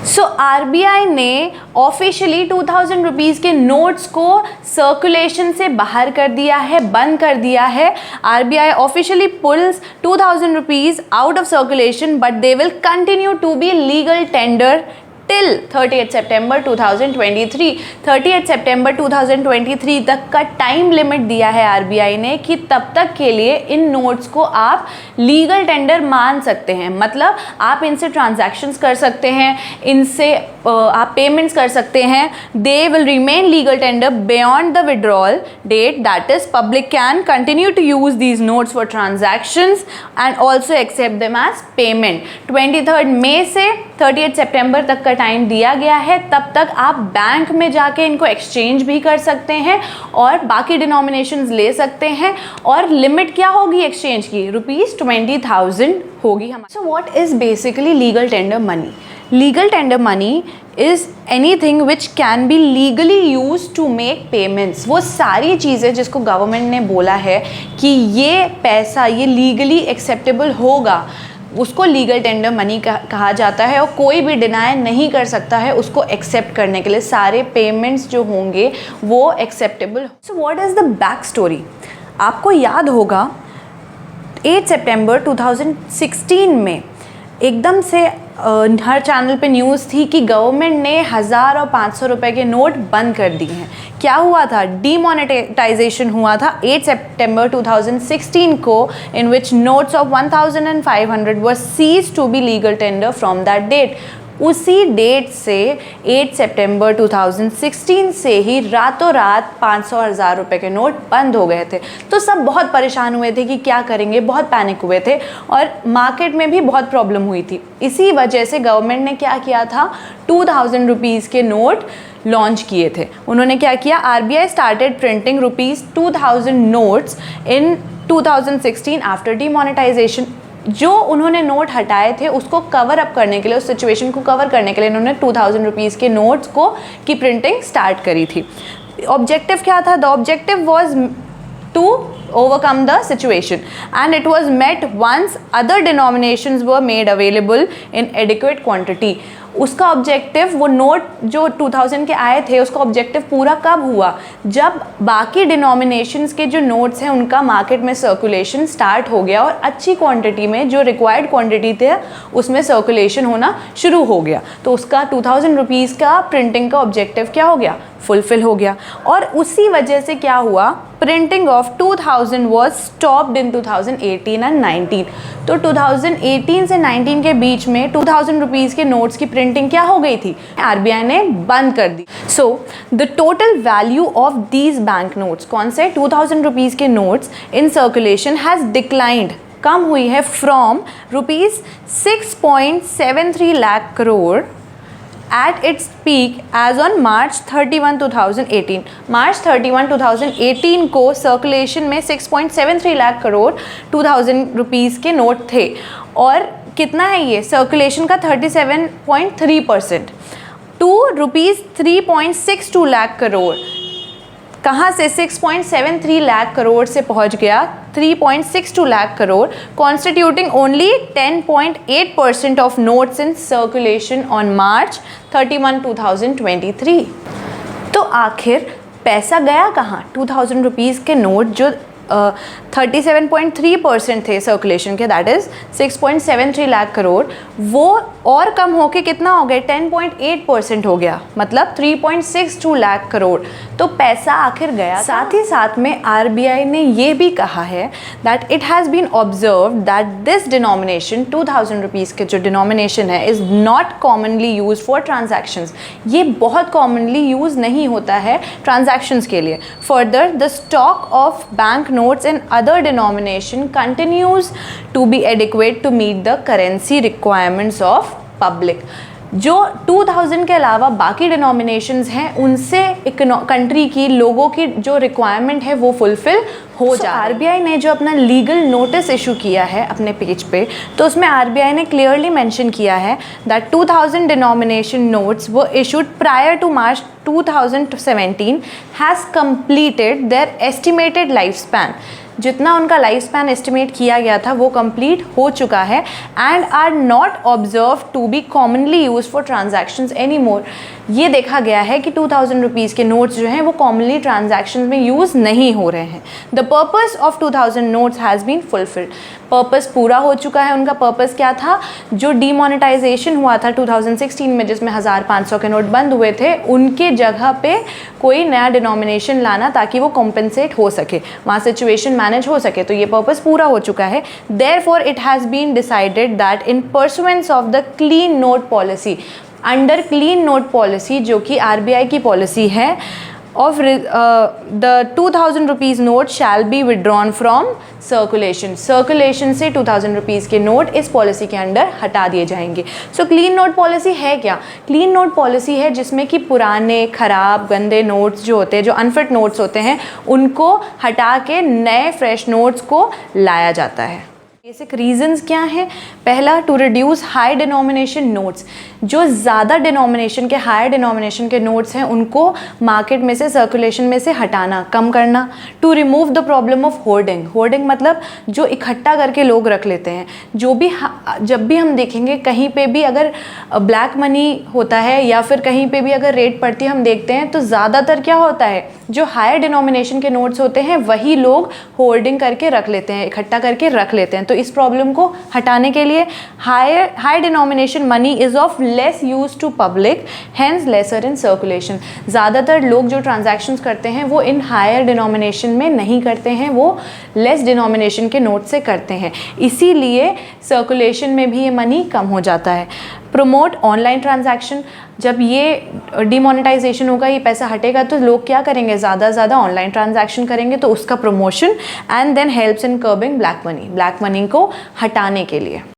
सो RBI ने officially 2000 rupees के notes को सर्कुलेशन से बाहर कर दिया है, बंद कर दिया है। RBI officially pulls 2000 rupees out of circulation, but they will continue to be legal tender till 30 सितंबर 2023। 30 सितंबर 2023 तक का टाइम लिमिट दिया है आरबीआई ने कि तब तक के लिए इन नोट्स को आप लीगल टेंडर मान सकते हैं। मतलब आप इनसे ट्रांजैक्शंस कर सकते हैं, इनसे आप पेमेंट्स कर सकते हैं। They will remain legal tender beyond the withdrawal date, that is public can continue to use these notes for transactions and also accept them as payment. 23 मई से 30 सितंबर तक का टाइम दिया गया है। तब तक आप बैंक में जाके इनको एक्सचेंज भी कर सकते हैं और बाकी डिनोमिनेशंस ले सकते हैं। और लिमिट क्या होगी एक्सचेंज की? ₹20,000 होगी हमारी। So what is basically legal tender money? Legal tender money is anything which can be legally used to make payments। वो सारी चीज़ें जिसको गवर्नमेंट ने बोला है कि ये पैसा ये लीगली एक्सेप्टेबल होगा, उसको लीगल टेंडर मनी कहा जाता है। और कोई भी डिनाई नहीं कर सकता है उसको एक्सेप्ट करने के लिए। सारे पेमेंट्स जो होंगे वो acceptable. So what is the back story? आपको याद होगा 8 सितंबर 2016 में एकदम से हर चैनल पे न्यूज़ थी कि गवर्नमेंट ने 1000 और 500 रुपए के नोट बंद कर दिए हैं। क्या हुआ था? डीमोनेटाइजेशन हुआ था 8 सितंबर 2016 को, in which notes of 1000 and 500 were ceased to be legal tender from that date. उसी डेट से 8 सितंबर 2016 से ही रातों रात 500 और 1000 रुपये के नोट बंद हो गए थे। तो सब बहुत परेशान हुए थे कि क्या करेंगे, बहुत पैनिक हुए थे और मार्केट में भी बहुत प्रॉब्लम हुई थी। इसी वजह से गवर्नमेंट ने क्या किया था, 2000 रुपीज़ के नोट लॉन्च किए थे। उन्होंने क्या किया, आरबीआई स्टार्टेड प्रिंटिंग ₹2000 नोट्स इन 2016 आफ्टर डीमोनेटाइजेशन। जो उन्होंने नोट हटाए थे उसको कवर अप करने के लिए, उस सिचुएशन को कवर करने के लिए उन्होंने 2000 रुपीज़ के नोट्स को की प्रिंटिंग स्टार्ट करी थी। ऑब्जेक्टिव क्या था? The objective was to overcome the situation and it was met once other denominations were made available in adequate quantity। उसका ऑब्जेक्टिव, वो नोट जो 2000 के आए थे उसका ऑब्जेक्टिव पूरा कब हुआ? जब बाकी डिनोमिनेशंस के जो नोट्स हैं उनका मार्केट में सर्कुलेशन स्टार्ट हो गया और अच्छी क्वांटिटी में, जो रिक्वायर्ड क्वांटिटी थे उसमें सर्कुलेशन होना शुरू हो गया। तो उसका 2000 रुपीज़ का प्रिंटिंग का ऑब्जेक्टिव क्या हो गया? फुलफिल हो गया। और उसी वजह से क्या हुआ, printing of 2000 was stopped in 2018 and 19। तो 2018 से 19 के बीच में 2000 रुपीज़ के नोट्स की प्रिंटिंग क्या हो गई थी? आरबीआई ने बंद कर दी। So the total value of these bank notes, कौन से 2000 रुपीज़ के notes in circulation has declined, कम हुई है from ₹6.73 lakh crore at its peak as on March 31, 2018। March 31, 2018 को सर्कुलेशन में 6.73 लाख करोड़ 2000 रुपीज़ के नोट थे। और कितना है ये सर्कुलेशन का? 37.3% टू ₹3.62 लाख करोड़। कहाँ से 6.73 लाख करोड़ से पहुँच गया 3.62 lakh crore, constituting only 10.8% of notes in circulation on March 31, 2023। तो आखिर पैसा गया कहाँ? 2000 रुपीज़ के नोट जो 37.3% थे सर्कुलेशन के, दैट इज़ 6.73 लाख करोड़, वो और कम होके कितना हो गया? 10.8% हो गया, मतलब 3.62 लाख करोड़। तो पैसा आखिर गया। साथ ही साथ में आरबीआई ने ये भी कहा है that it has been observed that this denomination 2000 rupees के जो डिनोमिनेशन है is not commonly use for transactions. ये बहुत कॉमनली यूज़ नहीं होता है ट्रांजैक्शंस के लिए। Further the stock of bank notes in other denomination continues to be adequate to meet the currency requirements of public। जो 2000 के अलावा बाकी डिनोमिनेशंस हैं उनसे कंट्री की लोगों की जो रिक्वायरमेंट है वो फुलफिल हो जाए। आरबीआई ने जो अपना लीगल नोटिस इशू किया है अपने पेज पे, तो उसमें आरबीआई ने क्लियरली मेंशन किया है दैट 2000 डिनोमिनेशन नोट्स वो issued prior to March 2017 has completed their estimated lifespan। जितना उनका लाइफ स्पैन एस्टिमेट किया गया था वो कंप्लीट हो चुका है and are not observe to be commonly use for transactions any more. ये देखा गया है कि 2000 रुपीज़ के नोट्स जो हैं वो कॉमनली ट्रांजैक्शंस में यूज़ नहीं हो रहे हैं। The purpose of 2000 notes has been fulfilled. Purpose पूरा हो चुका है। उनका पर्पस क्या था? जो डीमोनेटाइजेशन हुआ था 2016 में, जिसमें 1500 के नोट बंद हुए थे, उनके जगह पे कोई नया डिनोमिनेशन लाना ताकि वो कॉम्पेंसेट हो सके, वहाँ सिचुएशन मैनेज हो सके। तो ये पर्पस पूरा हो चुका है। Therefore it has been decided that in pursuance of the clean note policy, under clean note policy जो कि RBI की पॉलिसी है, of the 2000 rupees note shall be withdrawn from circulation. Circulation से 2000 रुपीज़ के नोट इस policy के under हटा दिए जाएंगे। सो क्लीन नोट पॉलिसी है क्या? क्लीन नोट पॉलिसी है जिसमें कि पुराने खराब गंदे नोट्स जो होते हैं, जो अनफिट नोट्स होते हैं, उनको हटा के नए फ्रेश नोट्स को लाया जाता है। बेसिक रीजंस क्या हैं? पहला, to reduce high denomination notes. जो ज़्यादा डिनोमिनेशन के, हायर डिनोमिनेशन के नोट्स हैं उनको मार्केट में से, सर्कुलेशन में से हटाना, कम करना। To remove the problem of hoarding. Hoarding मतलब जो इकट्ठा करके लोग रख लेते हैं। जो भी जब भी हम देखेंगे कहीं पे भी अगर ब्लैक मनी होता है या फिर कहीं पे भी अगर रेट पड़ती है, हम देखते हैं तो ज़्यादातर क्या होता है, जो हायर डिनोमिनेशन के नोट्स होते हैं वही लोग होल्डिंग करके रख लेते हैं, इकट्ठा करके रख लेते हैं। तो इस प्रॉब्लम को हटाने के लिए high denomination money is of less use to public, hence lesser in circulation. ज़्यादातर लोग जो ट्रांजैक्शंस करते हैं वो इन हायर डिनोमिनेशन में नहीं करते हैं, वो लेस डिनोमिनेशन के नोट से करते हैं, इसीलिए सर्कुलेशन में भी ये मनी कम हो जाता है। Promote online transaction. जब ये डिमोनेटाइजेशन होगा, ये पैसा हटेगा, तो लोग क्या करेंगे, ज़्यादा से ज़्यादा ऑनलाइन ट्रांजैक्शन करेंगे, तो उसका promotion. And then helps in curbing black money, black money को हटाने के लिए।